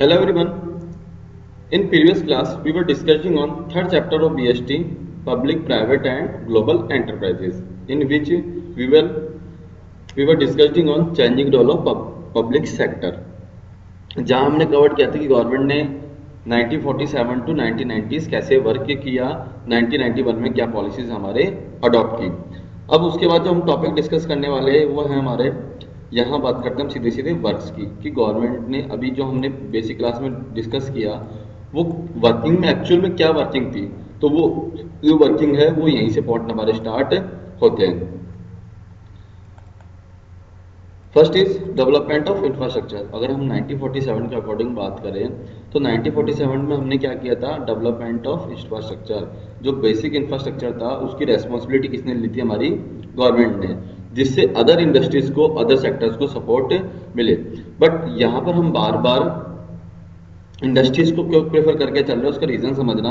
Hello everyone. In previous class, we were discussing on third chapter of BST, Public, Private and Global Enterprises, in which we were we were discussing on changing role of public sector. जहां हमने cover किया था कि government ने 1947 to 1990s कैसे work किया, 1991 में क्या पॉलिसीज हमारे अडॉप्ट की। अब उसके बाद जो हम टॉपिक डिस्कस करने वाले हैं वो है हमारे, यहाँ बात करते हैं हम सीधे सीधे वर्क्स की, कि गवर्नमेंट ने अभी जो हमने बेसिक क्लास में डिस्कस किया वो वर्किंग में एक्चुअल में क्या वर्किंग थी, तो वो जो वर्किंग है वो यहीं से पॉइंट हमारे स्टार्ट होते हैं। First is development of infrastructure. अगर हम 1947 के अकॉर्डिंग बात करें तो 1947 में हमने क्या किया था, डेवलपमेंट ऑफ इंफ्रास्ट्रक्चर। जो बेसिक इंफ्रास्ट्रक्चर था उसकी रेस्पॉन्सिबिलिटी किसने ली थी, हमारी गवर्नमेंट ने, जिससे अदर इंडस्ट्रीज को, अदर सेक्टर्स को सपोर्ट मिले। बट यहाँ पर हम बार बार इंडस्ट्रीज को क्यों प्रेफर करके चल रहे हैं, उसका रीजन समझना।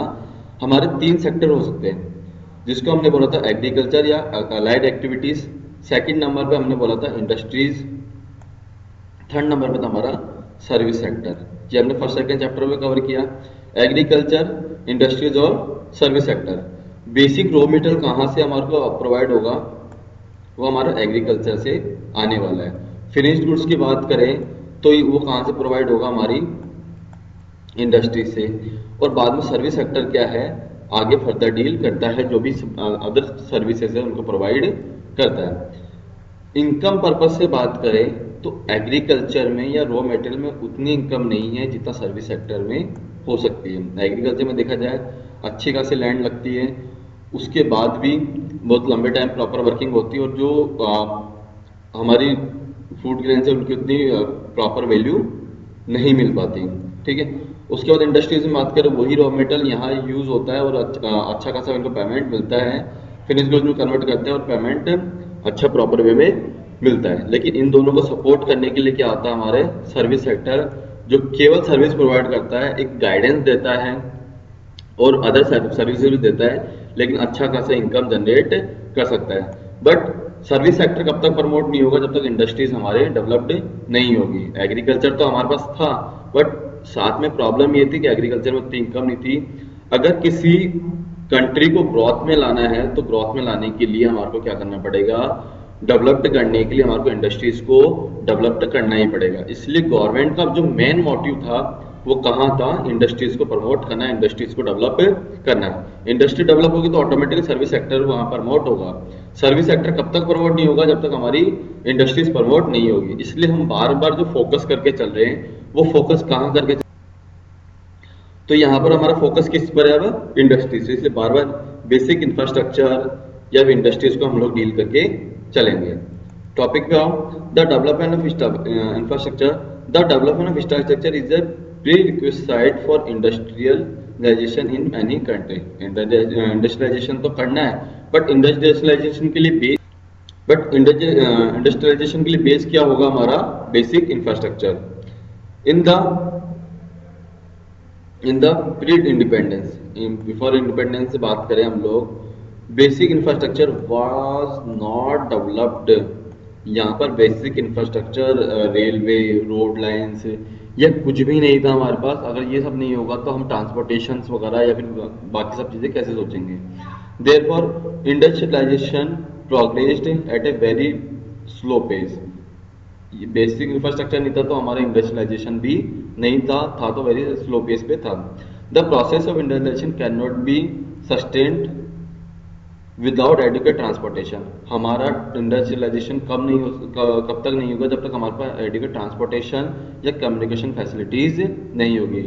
हमारे 3 सेक्टर हो सकते हैं, जिसको हमने बोला था एग्रीकल्चर या अलाइड एक्टिविटीज, सेकंड नंबर पे हमने बोला था इंडस्ट्रीज, थर्ड नंबर पे था हमारा सर्विस सेक्टर। ये हमने फर्स्ट सेकंड चैप्टर में कवर किया, एग्रीकल्चर, इंडस्ट्रीज और service sector. Basic raw material कहाँ से हमारे को प्रोवाइड होगा, वो हमारा एग्रीकल्चर से आने वाला है। फिनिश्ड गुड्स की बात करें तो वो कहाँ से प्रोवाइड होगा, हमारी इंडस्ट्री से। और बाद में सर्विस सेक्टर क्या है, आगे फर्दर डील करता है, जो भी अदर सर्विसेज है उनको प्रोवाइड करता है। इनकम पर्पज से बात करें तो एग्रीकल्चर में या रॉ मटेरियल में उतनी इनकम नहीं है जितना सर्विस सेक्टर में हो सकती है। एग्रीकल्चर में देखा जाए अच्छी खासी लैंड लगती है, उसके बाद भी बहुत लंबे टाइम प्रॉपर वर्किंग होती है, और जो हमारी फूड ग्रेन से उनकी उतनी प्रॉपर वैल्यू नहीं मिल पाती। ठीक है, उसके बाद इंडस्ट्रीज में बात करें, वही रॉ मटेरियल यहाँ यूज होता है और अच्छा खासा उनको पेमेंट मिलता है, फिनिश गुड्स में कन्वर्ट करते हैं और पेमेंट अच्छा प्रॉपर वे में मिलता है। लेकिन इन दोनों को सपोर्ट करने के लिए क्या आता है, हमारे सर्विस सेक्टर, जो केवल सर्विस प्रोवाइड करता है, एक गाइडेंस देता है और अदर सर्विसेज भी देता है, लेकिन अच्छा खासा इनकम जनरेट कर सकता है। बट सर्विस सेक्टर कब तक प्रमोट नहीं होगा, जब तक इंडस्ट्रीज हमारे डेवलप्ड नहीं होगी। एग्रीकल्चर तो हमारे पास था, बट साथ में प्रॉब्लम ये थी कि एग्रीकल्चर में उतनी इनकम नहीं थी। अगर किसी कंट्री को ग्रोथ में लाना है तो ग्रोथ में लाने के लिए हमारे को क्या करना पड़ेगा, डेवलप्ड करने के लिए हमारे को इंडस्ट्रीज को डेवलप्ड करना ही पड़ेगा। इसलिए गवर्नमेंट का जो मेन मोटिव था वो कहाँ था, इंडस्ट्रीज को प्रमोट करना है, इंडस्ट्रीज को डेवलप करना है। इंडस्ट्री डेवलप होगी तो ऑटोमेटिकली सर्विस सेक्टर वहाँ प्रमोट होगा। सर्विस सेक्टर कब तक प्रमोट नहीं होगा, जब तक हमारी इंडस्ट्रीज प्रमोट नहीं होगी। इसलिए हम बार बार जो फोकस करके चल रहे हैं वो फोकस कहाँ करके, तो यहाँ पर हमारा फोकस किस पर है, अब इंडस्ट्रीज। इसलिए बार बार बेसिक इंफ्रास्ट्रक्चर या इंडस्ट्रीज को हम लोग डील करके चलेंगे। टॉपिक पे आओ, the development of infrastructure. The development of infrastructure is a prerequisite for industrialisation in any country. Industrialisation तो करना है, बट इंडस्ट्रियलाइजेशन के लिए इंडस्ट्रियलाइजेशन के लिए बेस क्या होगा, हमारा basic infrastructure. In the pre independence, before independence से बात करें हम लोग, basic infrastructure was not developed. यहाँ पर basic infrastructure, railway, road lines या कुछ भी नहीं था हमारे पास। अगर ये सब नहीं होगा तो हम ट्रांसपोर्टेशन वगैरह या फिर बाकी सब चीज़ें कैसे सोचेंगे। Therefore industrialisation progressed at a very slow pace. Basic infrastructure नहीं था तो हमारा इंडस्ट्रियलाइजेशन भी नहीं था तो वेरी स्लो पेस पे था। The process of industrialisation can not be sustained without adequate transportation. हमारा इंडस्ट्रियलाइजेशन कब तक नहीं होगा, जब तक हमारे पास एडुकेट ट्रांसपोर्टेशन या कम्युनिकेशन फैसिलिटीज नहीं होगी।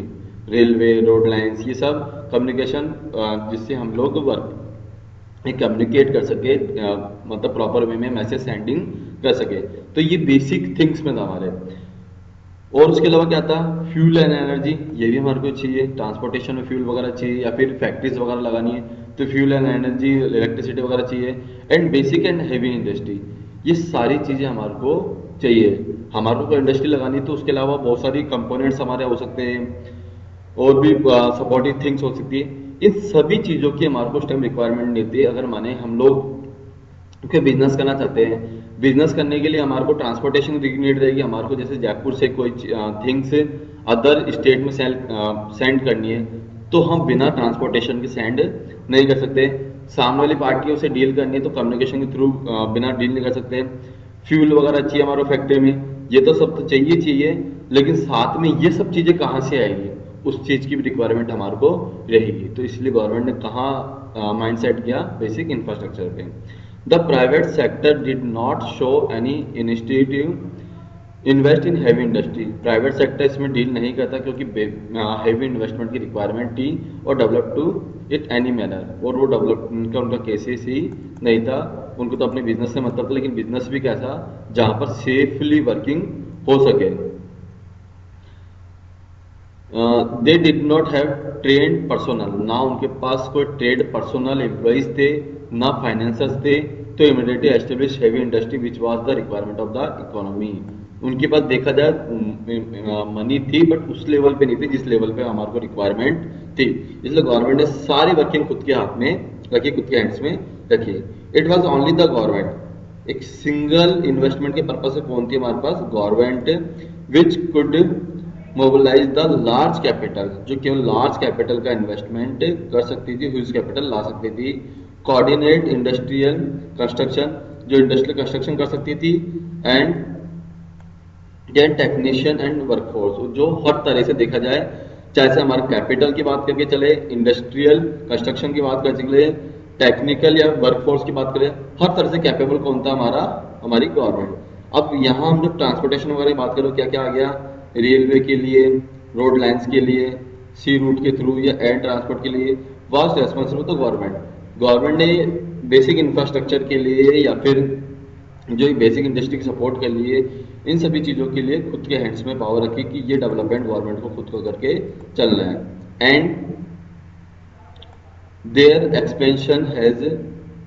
रेलवे, रोड लाइन्स, ये सब कम्युनिकेशन, जिससे हम लोग कम्युनिकेट कर सके, मतलब प्रॉपर वे में मैसेज सेंडिंग कर सके। तो ये बेसिक थिंग्स में था हमारे। और उसके अलावा क्या था, फ्यूल एंड एनर्जी, ये भी हमारे को चाहिए। ट्रांसपोर्टेशन में फ्यूल वगैरह चाहिए, या फिर फैक्ट्रीज वगैरह लगानी है तो फ्यूल एंड एनर्जी, इलेक्ट्रिसिटी वगैरह चाहिए। And basic and heavy industry, ये सारी चीज़ें हमारे को चाहिए। हमारे को इंडस्ट्री लगानी तो उसके अलावा बहुत सारी कंपोनेंट्स हमारे हो सकते हैं, और भी सपोर्टिव थिंग्स हो सकती है। इन सभी चीज़ों की हमारे को उस टाइम रिक्वायरमेंट नहीं थी। अगर माने हम लोग बिजनेस करना चाहते हैं, बिजनेस करने के लिए हमारे को ट्रांसपोर्टेशन की नीड रहेगी। हमारे को जैसे जयपुर से कोई थिंग्स अदर स्टेट में सेंड करनी है तो हम बिना ट्रांसपोर्टेशन के सेंड नहीं कर सकते। सामने वाली पार्टियों से डील करनी है तो कम्युनिकेशन के थ्रू बिना डील नहीं कर सकते। फ्यूल वगैरह चाहिए हमारे फैक्ट्री में, ये तो सब तो चाहिए चाहिए, लेकिन साथ में ये सब चीज़ें कहाँ से आएगी, उस चीज़ की भी रिक्वायरमेंट हमारे को रहेगी। तो इसलिए गवर्नमेंट ने कहाँ माइंड सेट किया, बेसिक इंफ्रास्ट्रक्चर पे। The private sector did not show any initiative invest in heavy industry. Private sector इसमें डील नहीं करता क्योंकि हैवी इन्वेस्टमेंट की रिक्वायरमेंट थी और develop to it any manner, और वो डेवलप उनका केसेस ही नहीं था। उनको तो अपने बिजनेस से मतलब था, लेकिन बिजनेस भी कैसा जहाँ पर सेफली वर्किंग हो सके। They did not have trend personnel, ना उनके पास कोई ट्रेड पर्सोनल एम्प्लॉइज थे, ना फाइनेंसर्स थे, तो immediately establish heavy industry which was the requirement of the economy. उनके पास देखा जाए मनी थी बट उस लेवल पे नहीं थी जिस लेवल पे हमारे को रिक्वायरमेंट थी। इसलिए गवर्नमेंट ने सारी वर्किंग खुद के हाथ में रखी, खुद के हैंड्स में रखी। It was only the government, एक सिंगल इन्वेस्टमेंट के पर्पज से कौन थी हमारे पास, government, which could mobilise the large capital, जो केवल लार्ज कैपिटल का इन्वेस्टमेंट कर सकती थी, ह्यूज कैपिटल ला सकती थी। कोऑर्डिनेट इंडस्ट्रियल कंस्ट्रक्शन, जो इंडस्ट्रियल कंस्ट्रक्शन कर सकती थी। And then technician and workforce, जो हर तरह से देखा जाए, चाहे से हमारे कैपिटल की बात करके चले, इंडस्ट्रियल कंस्ट्रक्शन की बात कर चले, टेक्निकल या वर्कफोर्स की बात करें, हर तरह से कैपेबल कौन था, हमारी गवर्नमेंट। अब यहाँ हम जब ट्रांसपोर्टेशन वगैरह की बात करें क्या क्या आ गया, रेलवे के लिए, रोड लाइन्स के लिए, सी रूट के थ्रू या एयर ट्रांसपोर्ट के लिए वाज रेस्पॉन्सिबल तो गवर्नमेंट ने बेसिक इंफ्रास्ट्रक्चर के लिए या फिर जो बेसिक इंडस्ट्री के सपोर्ट के लिए, इन सभी चीज़ों के लिए खुद के हैंड्स में पावर रखी कि ये डेवलपमेंट गवर्नमेंट को खुद को करके चलना है। And their expansion has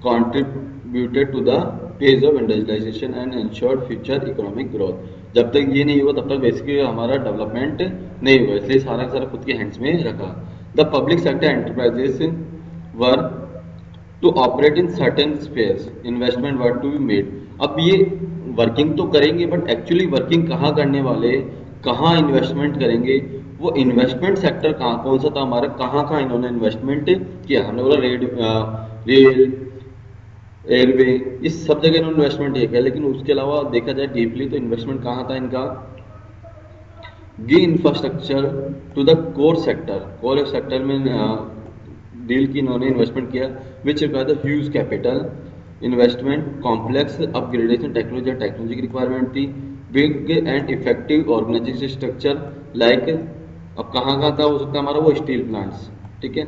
contributed to the pace of industrialisation and ensured future economic growth. जब तक ये नहीं हुआ तब तक बेसिकली हमारा डेवलपमेंट नहीं हुआ, इसलिए सारा का सारा खुद के हैंड्स में रखा। The public sector enterprises were to operate in certain spheres, investment were to be made. अब ये वर्किंग तो करेंगे बट एक्चुअली वर्किंग कहाँ करने वाले, कहाँ इन्वेस्टमेंट करेंगे, वो इन्वेस्टमेंट सेक्टर कहाँ कौन सा था हमारा, कहाँ कहाँ इन्होंने इन्वेस्टमेंट किया। हमने बोला रेल, रेलवे, इस सब जगह इन्होंने इन्वेस्टमेंट किया, लेकिन उसके अलावा देखा जाए डीपली तो इन्वेस्टमेंट कहाँ था इनका, give infrastructure to the core sector में डील की इन्होंने इन्वेस्टमेंट किया, which require the huge capital investment, complex upgradation technology की रिक्वायरमेंट थी, big and effective organisation structure like, अब कहाँ कहाँ था हो सकता है हमारा, वो स्टील प्लांट्स, ठीक है,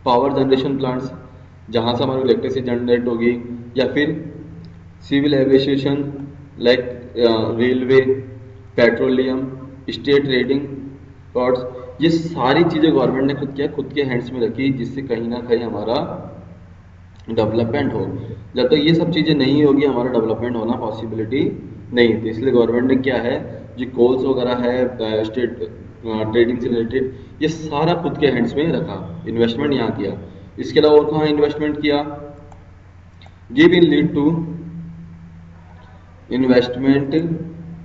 पावर जनरेशन प्लांट्स जहाँ से हमारी इलेक्ट्रिसिटी जनरेट होगी, या फिर civil aviation like railway, petroleum, state trading ports, ये सारी चीज़ें गवर्नमेंट ने खुद के हैंड्स में रखी, जिससे कहीं ना कहीं हमारा डेवलपमेंट हो। जब तक ये सब चीज़ें नहीं होगी हमारा डेवलपमेंट होना पॉसिबिलिटी नहीं थी। इसलिए गवर्नमेंट ने क्या है, जो कोल्स वगैरह है, स्टेट ट्रेडिंग से रिलेटेड, ये सारा खुद के हैंड्स में रखा, इन्वेस्टमेंट यहाँ किया। इसके अलावा और कहाँ इन्वेस्टमेंट किया, give in lead to investment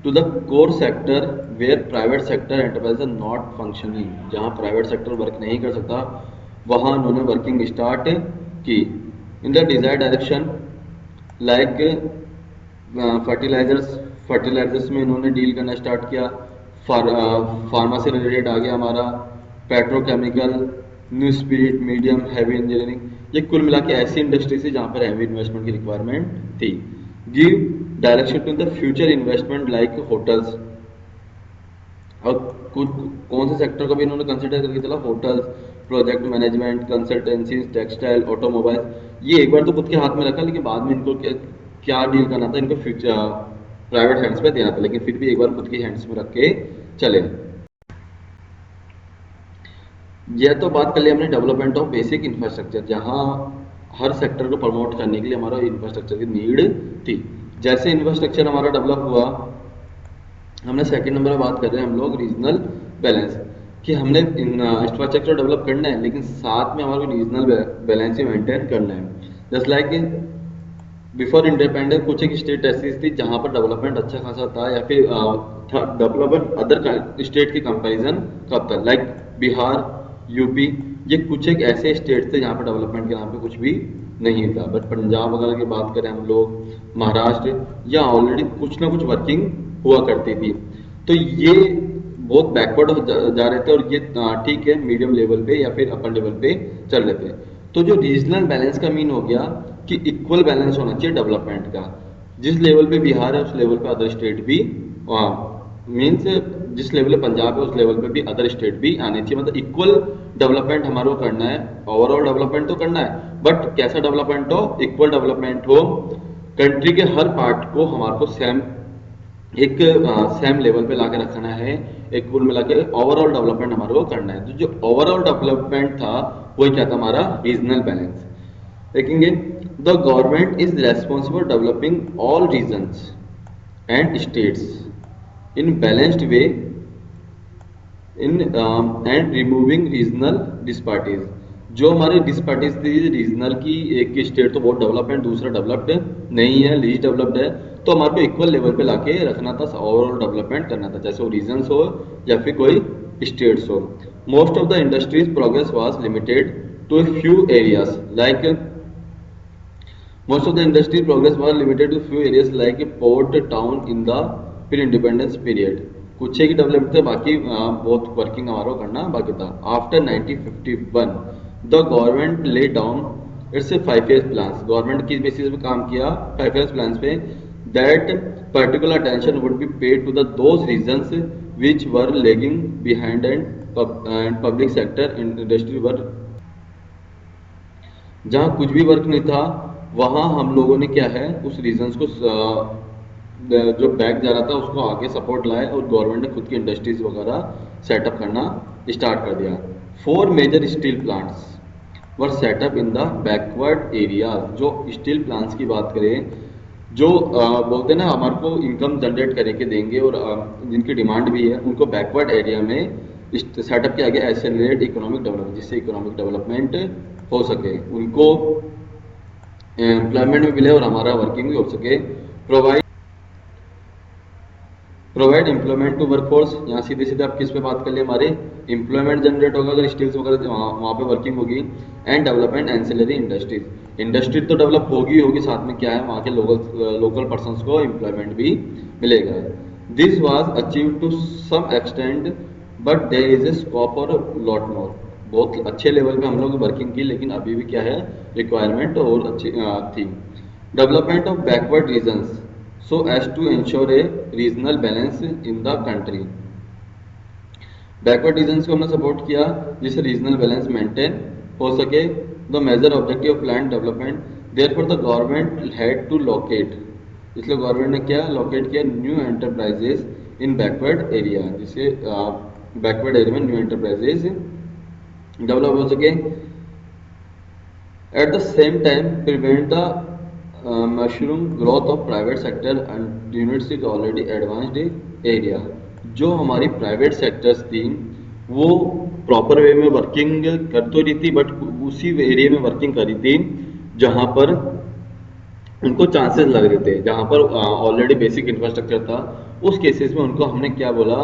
to the core sector where private sector enterprise are not functioning, जहाँ प्राइवेट सेक्टर वर्क नहीं कर सकता वहाँ उन्होंने वर्किंग स्टार्ट की। In the desired direction like fertilisers में इन्होंने डील करना स्टार्ट किया, फार्मा से रिलेटेड आ गया हमारा, petrochemical, new spirit, medium, heavy engineering, ये कुल मिला के ऐसी इंडस्ट्री थी जहाँ पर हैवी इन्वेस्टमेंट की रिक्वायरमेंट थी। Give direction to the future investment like hotels, और कुछ कौन से सेक्टर को भी इन्होंने कंसिडर करके चला, hotels, project management, consultancies, textile, automobile, ये एक बार तो खुद के हाथ में रखा, लेकिन बाद में इनको क्या डील करना था, इनको फ्यूचर प्राइवेट हैंड्स में देना था, लेकिन फिर भी एक बार खुद के हैंड्स में रख के चले। यह तो बात कर ली हमने डेवलपमेंट ऑफ बेसिक इंफ्रास्ट्रक्चर, जहाँ हर सेक्टर को प्रमोट करने के लिए हमारा इंफ्रास्ट्रक्चर की नीड थी। जैसे इंफ्रास्ट्रक्चर हमारा डेवलप हुआ, हमने सेकंड नंबर में बात कर रहे हैं हम लोग रीजनल बैलेंस, कि हमने इंफ्रास्ट्रक्चर डेवलप करना है लेकिन साथ में हमारा रीजनल बैलेंस ही मेंटेन करना है। जस्ट लाइक बिफोर इंडिपेंडेंस कुछ एक स्टेट ऐसी थी जहां पर डेवलपमेंट अच्छा खासा था, या फिर डेवलपमेंट अदर स्टेट के कंपैरिजन कब था, लाइक बिहार, यूपी, ये कुछ एक ऐसे स्टेट थे जहाँ पर डेवलपमेंट के नाम पे कुछ भी नहीं था। बट पंजाब वगैरह की बात करें हम लोग, महाराष्ट्र, या ऑलरेडी कुछ ना कुछ वर्किंग हुआ करती थी। तो ये बहुत बैकवर्ड जा रहे थे, और ये ठीक है मीडियम लेवल पे या फिर अपर लेवल पे चल रहे थे। तो जो रीजनल बैलेंस का मीन हो गया कि इक्वल बैलेंस होना चाहिए डेवलपमेंट का। जिस लेवल पे बिहार है उस लेवल पे अदर स्टेट भी, मीन्स जिस लेवल पे पंजाब है उस लेवल पे भी अदर स्टेट भी आने चाहिए। मतलब इक्वल डेवलपमेंट हमारे को करना है, ओवरऑल डेवलपमेंट तो करना है, बट कैसा डेवलपमेंट हो, इक्वल डेवलपमेंट हो। कंट्री के हर पार्ट को हमारे को एक सेम लेवल पे लाके रखना है, एक कुल मिला के ओवरऑल डेवलपमेंट हमारे को करना है। तो जो ओवरऑल डेवलपमेंट था वही क्या था, हमारा रीजनल बैलेंस। देखेंगे, the government is responsible developing all regions and states in balanced way in and removing regional disparities. जो हमारे डिस्पार्टीज थी रीजनल की, एक स्टेट तो बहुत डेवलपमेंट, दूसरा डेवलप्ड नहीं है, लीस्ट डेवलप्ड है, तो हमारे को इक्वल लेवल पे लाके रखना था, ओवरऑल डेवलपमेंट करना था, चाहे वो रीजन्स हो या फिर कोई स्टेट्स हो। Most of the industries progress was limited to a few areas like most of the industry progress was limited to few areas like a port town in the pre independence period। कुछ he developed थे, बाकी बहुत working हमारा करना बाकी था। After 1951 the government lay down its 5 years plans. Government किस basis पे काम किया, 5 years प्लान्स पे, that particular attention would be paid to the those regions which were lagging behind and public sector industry were. जहाँ कुछ भी work नहीं था वहाँ हम लोगों ने क्या है उस रीजन्स को जो बैक जा रहा था उसको आगे सपोर्ट लाए, और गवर्नमेंट ने खुद की इंडस्ट्रीज वगैरह सेटअप करना स्टार्ट कर दिया। 4 major steel plants were set up in the backward area. जो स्टील प्लांट्स की बात करें, जो बोलते हैं ना हमारे को इनकम जनरेट करके देंगे और जिनकी डिमांड भी है, उनको बैकवर्ड एरिया में सेटअप किया गया, एक्सेलरेट इकोनॉमिक डेवलपमेंट, जिससे इकोनॉमिक डेवलपमेंट हो सके, उनको एम्प्लॉयमेंट भी मिले और हमारा वर्किंग भी हो सके। प्रोवाइड एम्प्लॉयमेंट टू वर्कफोर्स, यहाँ सीधे सीधे आप किस पे बात कर लिए, हमारे एम्प्लॉयमेंट जनरेट होगा अगर स्किल्स वगैरह वहाँ पे वर्किंग होगी। And development ancillary industries, industry तो डेवलप होगी, साथ में क्या है वहाँ के लोकल पर्सनस को एम्प्लॉयमेंट भी मिलेगा। This was achieve to some extent but there is a scope और लॉट मोर। बहुत अच्छे लेवल पे हम लोग वर्किंग की, लेकिन अभी भी क्या है रिक्वायरमेंट और अच्छी थी। Development of backward regions so as to ensure a regional balance in the country। Backward regions को हमने सपोर्ट किया जिससे रीजनल बैलेंस मेंटेन हो सके। The major objective of plan development, therefore the government had to locate, इसलिए government ने क्या locate किया, new enterprises in backward area, जिससे बैकवर्ड एरिया में न्यू एंटरप्राइजेस डेवलप हो सके। At the same time prevent the mushroom growth of private sector and units is already advanced area. जो हमारी प्राइवेट सेक्टर्स थी वो प्रॉपर वे में working कर तो रही थी, बट उसी एरिया में वर्किंग कर रही थी जहाँ पर उनको चांसेस लग रहे थे, जहाँ पर ऑलरेडी बेसिक इंफ्रास्ट्रक्चर था। उस केसेस में उनको हमने क्या बोला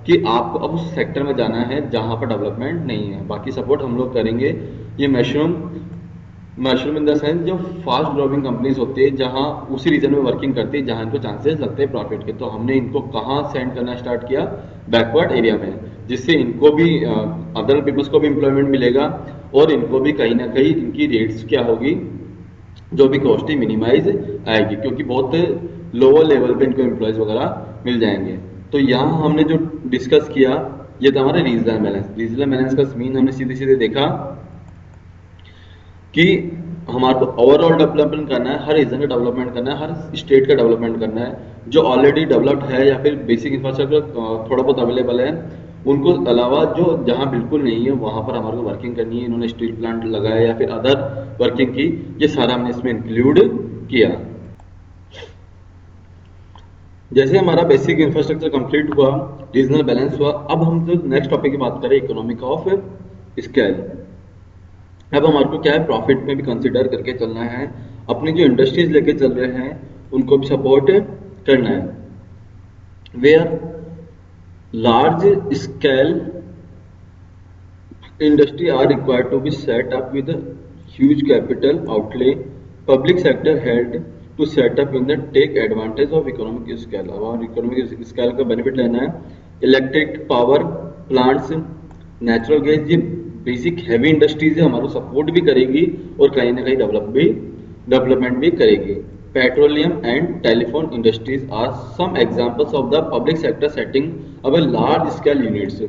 कि आपको अब उस सेक्टर में जाना है जहाँ पर डेवलपमेंट नहीं है, बाकी सपोर्ट हम लोग करेंगे। ये मशरूम इन द सेंस जो फास्ट ग्रोइंग कंपनीज होती है जहाँ उसी रीजन में वर्किंग करती है जहाँ इनको चांसेस लगते हैं प्रॉफिट के, तो हमने इनको कहाँ सेंड करना स्टार्ट किया, बैकवर्ड एरिया में, जिससे इनको भी अदर पीपल्स को भी एम्प्लॉयमेंट मिलेगा और इनको भी कहीं ना कहीं इनकी रेट्स क्या होगी, जो भी कॉस्ट है मिनिमाइज आएगी, क्योंकि बहुत लोअर लेवल पे इनको एम्प्लॉयज वगैरह मिल जाएंगे। तो यहाँ हमने जो डिस्कस किया ये था हमारे रीजनल बैलेंस। रीजनल बैलेंस का मीन हमने सीधे सीधे देखा कि हमारे को ओवरऑल डेवलपमेंट करना है, हर रीजन का डेवलपमेंट करना है, हर स्टेट का डेवलपमेंट करना है। जो ऑलरेडी डेवलप्ड है या फिर बेसिक इंफ्रास्ट्रक्चर थोड़ा बहुत अवेलेबल है, उनको अलावा जो जहाँ बिल्कुल नहीं है वहाँ पर हमारे को वर्किंग करनी है। इन्होंने स्टील प्लांट लगाया या फिर अदर वर्किंग की, ये सारा हमने इसमें इंक्लूड किया। जैसे हमारा बेसिक इंफ्रास्ट्रक्चर कंप्लीट हुआ, रीजनल बैलेंस हुआ, अब हम जो नेक्स्ट टॉपिक की बात करें इकोनॉमिक ऑफ स्केल। अब हमारे को क्या है प्रॉफिट में भी कंसिडर करके चलना है। अपनी जो इंडस्ट्रीज लेके चल रहे हैं उनको भी सपोर्ट करना है। Where large scale industry are required to be set up with a huge capital outlay. Public sector had to set up in the take advantage of economic scale. अब और economic scale का benefit लेना है। Electric power plants, natural gas, ये basic heavy industries है, हमारा support भी करेगी और कहीं ना कहीं डेवलपमेंट भी करेगी। Petroleum and telephone industries are some examples of the public sector setting up a large scale units.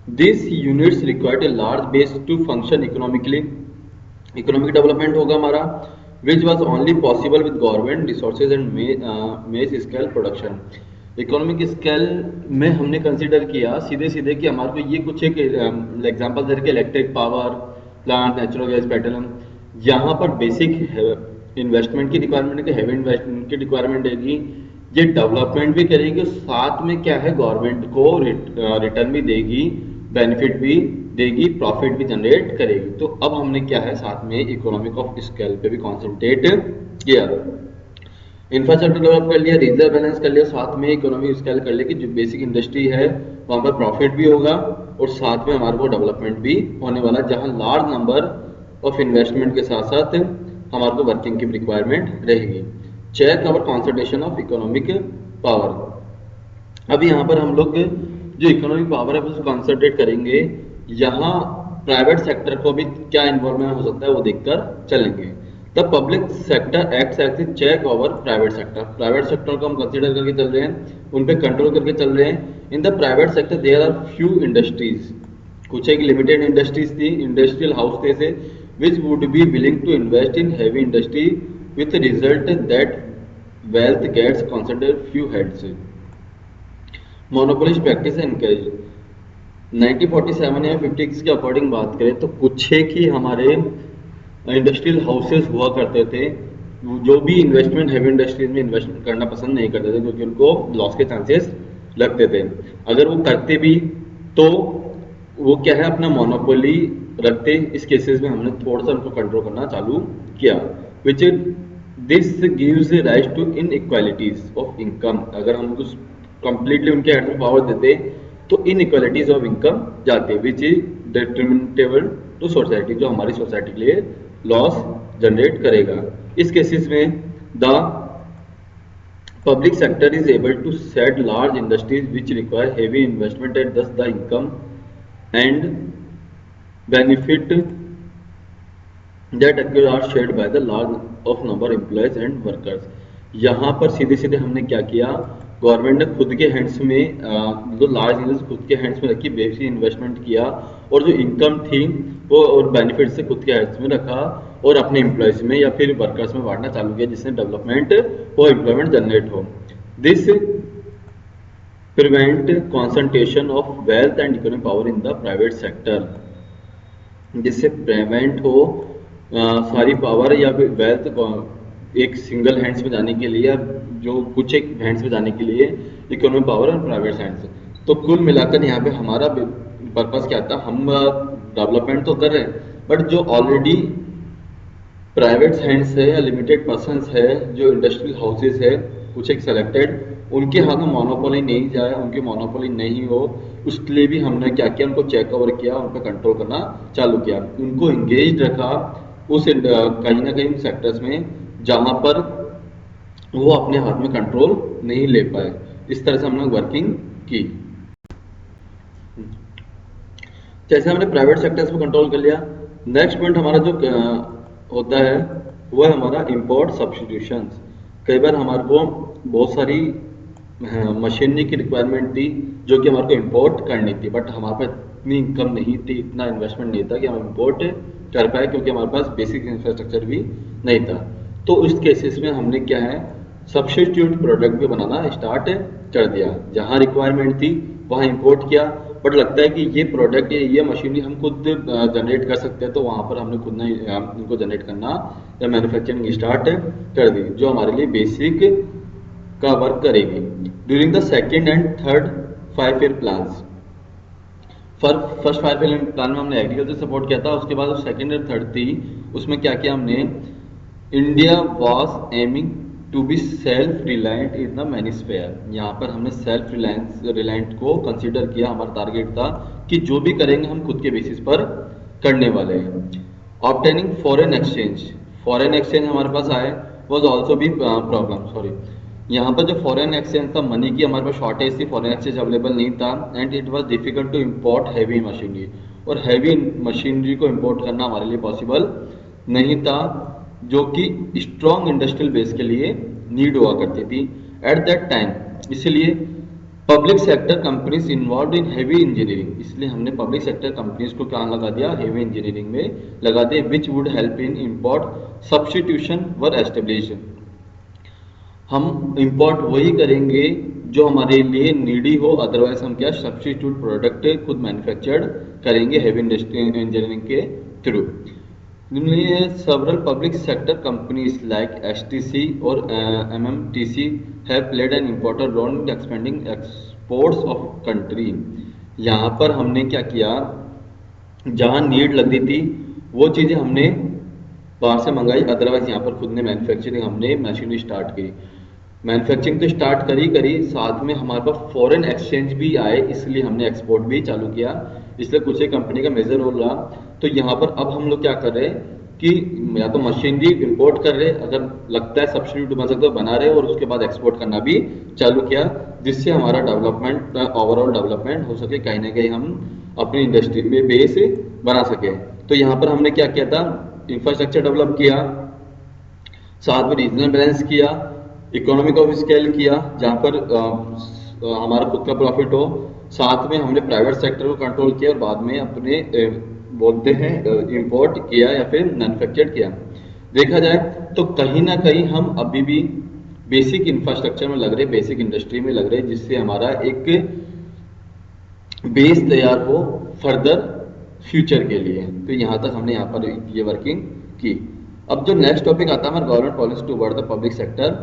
These units required a large base to function economically. Economic development होगा हमारा, which was only possible with government resources and mass scale production. Economic scale में हमने consider किया सीधे सीधे कि हमारे को ये कुछ एक एग्जांपल दे रखे, electric power plant, natural gas, petroleum, यहाँ पर बेसिक इन्वेस्टमेंट की रिक्वायरमेंट है, हैवी इन्वेस्टमेंट की रिक्वायरमेंट रहेगी, ये डेवलपमेंट भी करेगी, साथ में क्या है गवर्नमेंट को रिटर्न भी देगी, बेनिफिट भी देगी, प्रॉफिट भी जनरेट करेगी। तो अब हमने क्या है साथ में इकोनॉमिक ऑफ स्केल पे भी कॉन्सेंट्रेट किया, इंफ्रास्ट्रक्चर डेवलप कर लिया, रिजर्व बैलेंस कर लिया, साथ में इकोनॉमिक स्केल कर लिया कि जो बेसिक इंडस्ट्री है वहाँ पर प्रॉफिट भी होगा और साथ में हमारे को डेवलपमेंट भी होने वाला, जहाँ लार्ज नंबर ऑफ इन्वेस्टमेंट के साथ साथ हमारे को वर्किंग की रिक्वायरमेंट रहेगी। Check our concentration of economic power. अब यहाँ पर हम लोग जो इकोनॉमिक पावर है उसको कॉन्सेंट्रेट करेंगे, यहाँ प्राइवेट सेक्टर को भी क्या इन्वॉल्वमेंट हो सकता है वो देखकर चलेंगे। The public sector acts as a check over private sector. Private sector को हम कंसीडर करके चल रहे हैं, उन पे कंट्रोल करके चल रहे हैं। In the private sector there are few industries, कुछ एक लिमिटेड इंडस्ट्रीज थी, इंडस्ट्रियल हाउस थे से which would be willing to invest in heavy industry with result that wealth gets concentrated few heads. Monopolist practice encourage. 1947 या 56 के according बात करें तो कुछ एक ही हमारे इंडस्ट्रियल हाउसेस हुआ करते थे जो भी इन्वेस्टमेंट हैवी इंडस्ट्रीज में इन्वेस्टमेंट करना पसंद नहीं करते थे, क्योंकि उनको लॉस के चांसेस लगते थे। अगर वो करते भी तो वो क्या है अपना मोनोपोली रखते। इस केसेस में हमने थोड़ा सा उनको कंट्रोल करना चालू किया, which this gives rise to inequalities of income. अगर हम कुछ कंप्लीटली उनके हैंड में पावर देते तो इनइक्वालिटीज ऑफ इनकम जाते, विच इज डिट्रीमेंटेबल टू सोसाइटी, जो हमारी सोसाइटी के लिए लॉस जनरेट करेगा। इस केसेस में the public sector is able to set large industries which require heavy investment and thus the income and benefit that accrue are shared by the large of number employees and workers. यहाँ पर सीधे सीधे हमने क्या किया, government ने खुद के हैंड्स में जो लार्ज इंडस्ट्री खुद के हैंड्स में रखी, बेसिक इन्वेस्टमेंट किया और जो इनकम थी वो और बेनिफिट से खुद के हैंड्स में रखा और अपने एम्प्लॉयज में या फिर वर्कर्स में बांटना चालू किया, जिससे डेवलपमेंट हो, एम्प्लॉयमेंट जनरेट हो। This prevent concentration of wealth and economic power in the private sector, जिससे प्रिवेंट हो सारी पावर या फिर वेल्थ एक सिंगल हैंड्स में जाने के लिए, जो कुछ एक हैंड्स में जाने के लिए इकोनॉमिक पावर और प्राइवेट हैंड्स। तो कुल मिलाकर यहाँ पे हमारा पर्पस क्या था, हम डेवलपमेंट तो कर रहे हैं बट जो ऑलरेडी प्राइवेट हैंड्स है या लिमिटेड पर्सन्स है, जो इंडस्ट्रियल हाउसेस है कुछ एक सेलेक्टेड, उनके हाथ में मोनोपोली नहीं जाए, उनकी मोनोपोली नहीं हो, उसके लिए भी हमने क्या किया, उनको चेक ओवर किया, उन पर कंट्रोल करना चालू किया, उनको इंगेज रखा उस कहीं ना कहीं सेक्टर्स में जहाँ पर वो अपने हाथ में कंट्रोल नहीं ले पाए। इस तरह से हमने वर्किंग की। जैसे हमने प्राइवेट सेक्टर्स पर कंट्रोल कर लिया, नेक्स्ट पॉइंट हमारा जो होता है वो है हमारा इंपोर्ट सब्स्टिट्यूशंस। कई बार हमारे को बहुत सारी मशीनरी की रिक्वायरमेंट थी जो कि हमारे को इंपोर्ट करनी थी, बट हमारे पास इतनी इनकम नहीं थी, इतना इन्वेस्टमेंट नहीं था कि हम इंपोर्ट कर पाए, क्योंकि हमारे पास बेसिक इंफ्रास्ट्रक्चर भी नहीं था। तो उस केसेस में हमने क्या है सब्स्टिट्यूट प्रोडक्ट भी बनाना स्टार्ट कर दिया। जहाँ रिक्वायरमेंट थी वहाँ इंपोर्ट किया, बट लगता है कि ये प्रोडक्ट ये मशीनरी हम खुद जनरेट कर सकते हैं, तो वहाँ पर हमने खुद इनको जनरेट करना या मैन्युफैक्चरिंग स्टार्ट कर दी, जो हमारे लिए बेसिक का वर्क करेगी। During the second and third 5 year plans, first 5 year plan में हमने एग्रीकल्चर सपोर्ट किया था, उसके बाद जो सेकेंड और थर्ड थी उसमें क्या किया हमने India was aiming to be self reliant in the many sphere. यहाँ पर हमने सेल्फ रिलायंट को कंसीडर किया, हमारा टारगेट था कि जो भी करेंगे हम खुद के बेसिस पर करने वाले हैं। ऑब्टेनिंग फॉरेन एक्सचेंज हमारे पास आए वॉज ऑल्सो भी प्रॉब्लम, सॉरी, यहाँ पर जो फॉरेन एक्सचेंज था, मनी की हमारे पास शॉर्टेज थी, फॉरेन एक्सचेंज अवेलेबल नहीं था and it was difficult to import heavy machinery, और हैवी मशीनरी को इम्पोर्ट करना हमारे लिए पॉसिबल नहीं था, जो कि स्ट्रॉन्ग इंडस्ट्रियल बेस के लिए नीड हुआ करती थी एट दैट टाइम। इसलिए public sector companies involve in heavy engineering, इसलिए हमने पब्लिक सेक्टर कंपनीज को क्या लगा दिया, हैवी इंजीनियरिंग में लगा दिया, which would help in import substitution were establish. हम इंपोर्ट वही करेंगे जो हमारे लिए नीडी हो, अदरवाइज हम क्या सब्स्टिट्यूट प्रोडक्ट खुद मैन्युफैक्चर्ड करेंगे हैवी इंजीनियरिंग के through. Several public sector companies like STC और MMTC have played an important role in expanding exports of country। यहाँ पर हमने क्या किया, जहाँ नीड लग रही थी वो चीज़ें हमने बाहर से मंगाई, अदरवाइज यहाँ पर खुद ने मैन्युफैक्चरिंग, हमने मशीनरी स्टार्ट की। मैन्युफैक्चरिंग तो स्टार्ट करी साथ में हमारे पास फॉरेन एक्सचेंज भी आए, इसलिए हमने एक्सपोर्ट भी चालू किया, इसलिए कुछ एक कंपनी का मेजर रोल रहा। तो यहाँ पर अब हम लोग क्या कर रहे हैं कि या तो मशीनरी इंपोर्ट कर रहे, अगर लगता है सब्स्टिट्यूट बन सकता है बना रहे, और उसके बाद एक्सपोर्ट करना भी चालू किया, जिससे हमारा डेवलपमेंट, ओवरऑल डेवलपमेंट हो सके, कहीं ना कहीं हम अपनी इंडस्ट्री में बेस बना सके। तो यहाँ पर हमने क्या किया था, इंफ्रास्ट्रक्चर डेवलप किया, साथ में रीजनल बैलेंस किया, इकोनॉमिक ऑफ स्केल किया जहाँ पर हमारा खुद का प्रॉफिट हो, साथ में हमने प्राइवेट सेक्टर को कंट्रोल किया, और बाद में अपने बोलते हैं इंपोर्ट किया या फिर मैन्युफैक्चर किया। देखा जाए तो कहीं ना कहीं हम अभी भी बेसिक इंफ्रास्ट्रक्चर में लग रहे, बेसिक इंडस्ट्री में लग रहे, जिससे हमारा एक बेस तैयार हो फर्दर फ्यूचर के लिए। तो यहाँ तक हमने यहाँ पर ये वर्किंग की। अब जो नेक्स्ट टॉपिक आता है हमारा government policy toward the public sector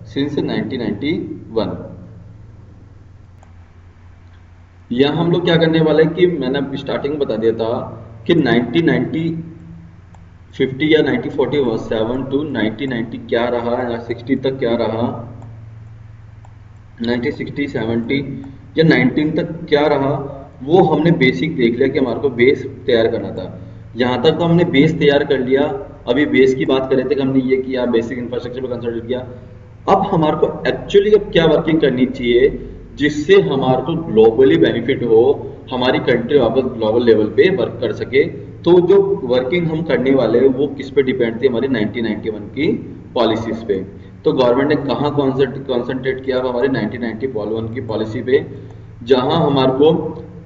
since 1991। यहाँ हम लोग क्या करने वाले हैं कि मैंने स्टार्टिंग में बता दिया था कि 1950 या 1947 टू 1990 क्या रहा या 60 तक क्या रहा, 1960 70 या 19 तक क्या रहा, वो हमने बेसिक देख लिया कि हमारे को बेस तैयार करना था। यहाँ तक तो हमने बेस तैयार कर लिया। अभी बेस की बात कर रहे थे कि हमने ये किया, बेसिक इंफ्रास्ट्रक्चर पर कंसंट्रेट किया। अब हमारे को एक्चुअली अब क्या वर्किंग करनी चाहिए जिससे हमारे को ग्लोबली बेनिफिट हो, हमारी कंट्री वापस ग्लोबल लेवल पे वर्क कर सके। तो जो वर्किंग हम करने वाले हैं वो किस पे डिपेंड थी, हमारी 1991 की पॉलिसीज पे। तो गवर्नमेंट ने कहाँ कॉन्सेंट्रेट किया, हमारे 1991 की पॉलिसी पे, जहां हमारे को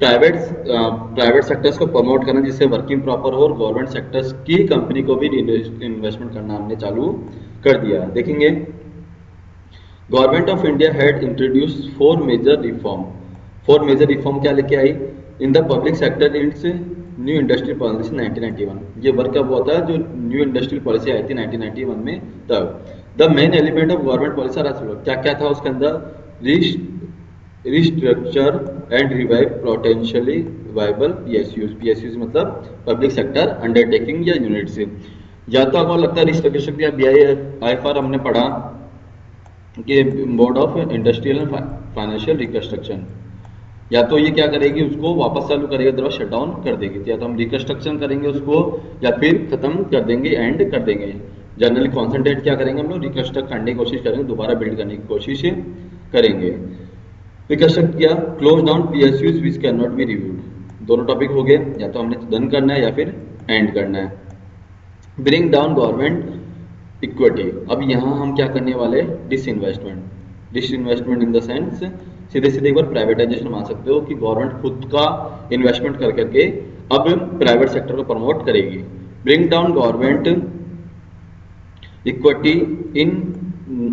प्राइवेट सेक्टर्स को प्रमोट करना जिससे वर्किंग प्रॉपर हो, और गवर्नमेंट सेक्टर्स की कंपनी को भी इन्वेस्टमेंट करना हमने चालू कर दिया। देखेंगे government of India had introduce four major reform क्या लेके आई in the public sector its new industrial policy 1991। ये वर्क कब हुआ था, जो न्यू इंडस्ट्रियल पॉलिसी आई थी 1991 में, तब। The main element of government policy क्या क्या था उसके अंदर, restructure and revive potentially viable PSUs मतलब पब्लिक सेक्टर अंडरटेकिंग या यूनिट से। या तो आपको लगता है रिस्ट्रक्चर या BIFR हमने पढ़ा कि board of industrial and financial reconstruction, या तो ये क्या करेगी, उसको वापस चालू करेगी, अदरवाइज शट डाउन कर देगी। या तो हम रिकंस्ट्रक्शन करेंगे उसको, या फिर खत्म कर देंगे, एंड कर देंगे। जनरली कॉन्सेंट्रेट क्या करेंगे हम लोग, रिकंस्ट्रक्ट करने की कोशिश करेंगे, दोबारा बिल्ड करने की कोशिश करेंगे। रिकंस्ट्रक्ट किया, close down PSUs which can not be reviewed. दोनों टॉपिक हो गए, या तो हमने डन करना है या फिर एंड करना है। Bring down government equity. अब यहाँ हम क्या करने वाले, डिसइन्वेस्टमेंट इन द सेंस सीधे एक बार प्राइवेटाइजेशन मान सकते हो कि गवर्नमेंट खुद का इन्वेस्टमेंट कर करके अब प्राइवेट सेक्टर को प्रमोट करेगी। Bring down government equity in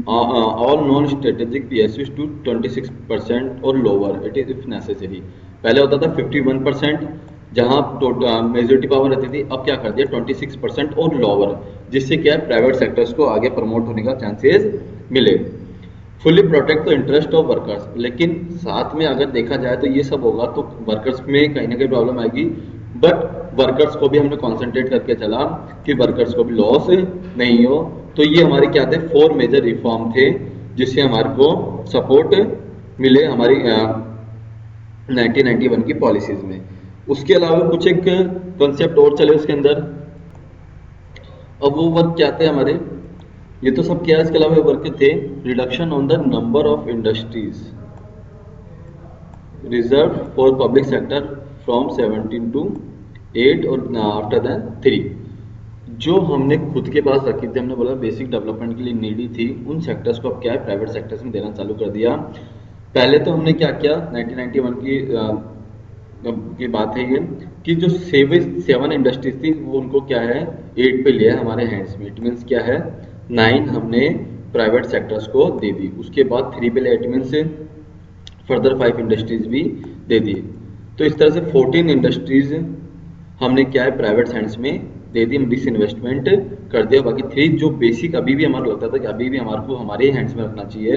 all non strategic PSUs to 26% और lower it is if necessary. पहले होता था 51% जहां मेजोरिटी पावर रहती थी, अब क्या कर दिया 26% और लोअर, जिससे क्या है प्राइवेट सेक्टर्स को आगे प्रमोट होने का चांसेस मिले। Fully protect the interest of workers, लेकिन साथ में अगर देखा जाए तो ये सब होगा तो वर्कर्स में कहीं ना कहीं प्रॉब्लम आएगी, बट वर्कर्स को भी हमने कॉन्सेंट्रेट करके चला कि वर्कर्स को भी लॉस नहीं हो। तो ये हमारे क्या थे, 4 मेजर रिफॉर्म थे जिससे हमारे को सपोर्ट मिले हमारी 1991 की पॉलिसीज में। उसके अलावा कुछ एक कॉन्सेप्ट और चले उसके अंदर। अब वो वर्क क्या थे हमारे, ये तो सब क्या, इसके अलावा वर्क थे reduction on the number of industries reserve for public sector from 17 to 8 और आफ्टर दैट 3। जो हमने खुद के पास रखी थी, हमने बोला बेसिक डेवलपमेंट के लिए नीडी थी, उन सेक्टर्स को अब क्या है प्राइवेट सेक्टर्स में देना चालू कर दिया। पहले तो हमने क्या किया, 1991 की बात है ये, कि जो 7 इंडस्ट्रीज थी वो उनको क्या है 8 पे लिया है हमारे हैंड्स में। इट मीन्स क्या है 9 हमने प्राइवेट सेक्टर्स को दे दी। उसके बाद 3 पे लिया, इट मीन्स फर्दर 5 इंडस्ट्रीज भी दे दी। तो इस तरह से 14 इंडस्ट्रीज हमने क्या है प्राइवेट हैंड्स में दे दी, हम डिसइन्वेस्टमेंट कर दिया। बाकी 3 जो बेसिक अभी भी हमारा लगता था कि अभी भी हमारे को हमारे हैंड्स में रखना चाहिए,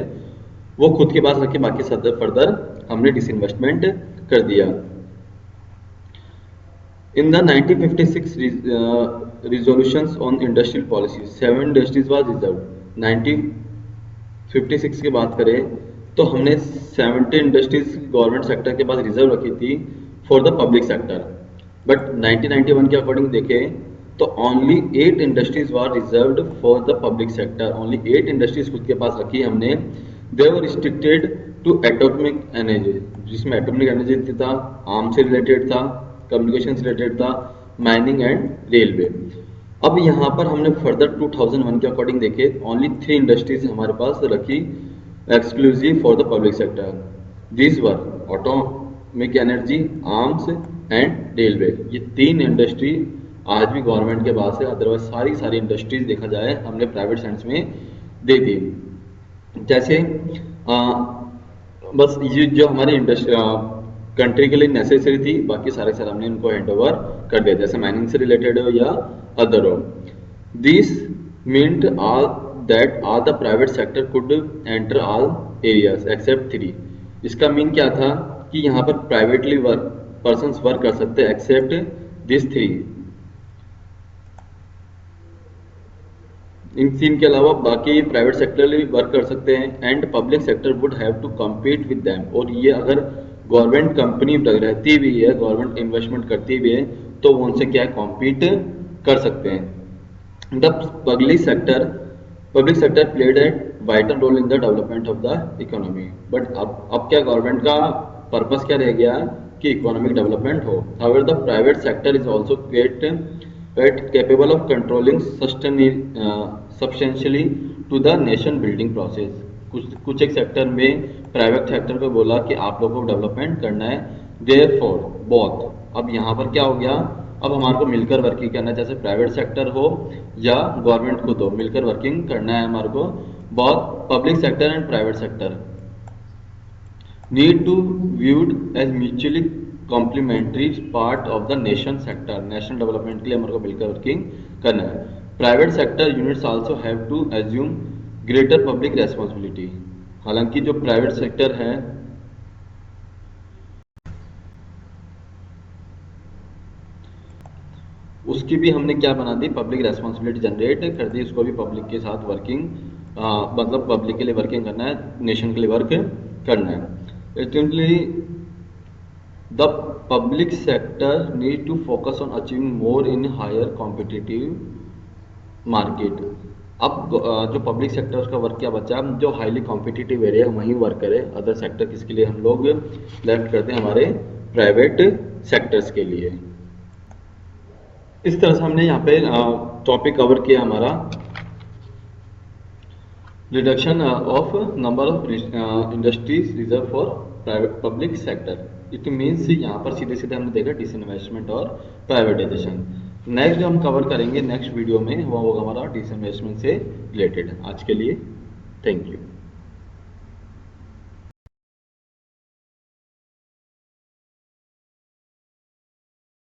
वो खुद के पास रखे, बाकी फर्दर हमने डिसइन्वेस्टमेंट कर दिया। In the 1956 resolutions on industrial policies, 7 industries was reserved. 1956 की बात करें तो हमने 70 इंडस्ट्रीज गवर्नमेंट सेक्टर के पास रिजर्व रखी थी for the public sector. But 1991 के अकॉर्डिंग देखें तो only 8 industries were reserved for the public sector. Only 8 industries खुद के पास रखी हमने। दे वर रिस्ट्रिक्टेड टू एटॉमिक एनर्जी, जिसमें एटॉमिक एनर्जी था, आर्म से रिलेटेड था, कम्युनिकेशन से रिलेटेड था, माइनिंग एंड रेलवे। अब यहाँ पर हमने फर्दर 2001 के अकॉर्डिंग देखे, ओनली 3 इंडस्ट्रीज हमारे पास रखी exclusive for the public sector. This were atomic energy, arms and railway. ये 3 इंडस्ट्री आज भी गवर्नमेंट के पास है, अदरवाइज सारी इंडस्ट्रीज देखा जाए हमने प्राइवेट सेंस में दे दी। जैसे बस ये जो हमारी इंडस्ट्री कंट्री के लिए नेसेसरी थी, बाकी सारे हमने इनको हैंड ओवर कर दिया, जैसे माइनिंग से रिलेटेड हो या अदर हो। This meant all that all the private sector could enter all areas except 3। इसका मीन क्या था कि यहाँ पर प्राइवेटली पर्सन्स वर्क कर सकते हैं एक्सेप्ट दिस 3। इन 3 के अलावा बाकी प्राइवेट सेक्टर वर्क कर सकते हैं। And public sector would have to compete with them. और ये अगर गवर्नमेंट कंपनी रहती भी है, गवर्नमेंट इन्वेस्टमेंट करती भी है, तो वो उनसे क्या है कॉम्पीट कर सकते हैं। The public sector played a vital role in the development of the economy. But अब क्या गवर्नमेंट का पर्पस क्या रह गया कि इकोनॉमिक डेवलपमेंट हो। However the private sector is also capable of controlling substantially to the nation building process। कुछ एक सेक्टर में प्राइवेट सेक्टर को बोला कि आप लोगों को डेवलपमेंट करना है, देयरफॉर बोथ। अब यहाँ पर क्या हो गया, अब हमारे को मिलकर वर्किंग करना है, जैसे प्राइवेट सेक्टर हो या गवर्नमेंट खुद हो, मिलकर वर्किंग करना है हमारे को। Both public sector and private sector need to viewed as mutually complementary part of the nation sector. National development के लिए हमारे को मिलकर वर्किंग करना है। Private sector units also have to assume greater public responsibility. हालांकि जो प्राइवेट सेक्टर है उसकी भी हमने क्या बना दी, पब्लिक रेस्पॉन्सिबिलिटी जनरेट कर दी, उसको भी पब्लिक के साथ वर्किंग मतलब पब्लिक के लिए वर्किंग करना है, नेशन के लिए वर्क करना है। Ultimately, the public sector need to focus on achieving more in higher competitive market। अब जो पब्लिक सेक्टर उसका वर्क क्या बचा, जो हाईली कॉम्पिटिटिव एरिया वहीं वर्क करे। अदर सेक्टर किसके लिए हम लोग लेफ्ट करते हैं, हमारे प्राइवेट सेक्टर्स के लिए। इस तरह से हमने यहाँ पे टॉपिक कवर किया हमारा reduction of number of industries reserve for private public sector. It means यहाँ पर सीधे सीधे हमने देखा डिसइन्वेस्टमेंट और प्राइवेटाइजेशन। नेक्स्ट जो हम कवर करेंगे नेक्स्ट वीडियो में वो होगा हमारा डिसइन्वेस्टमेंट से रिलेटेड। आज के लिए थैंक यू।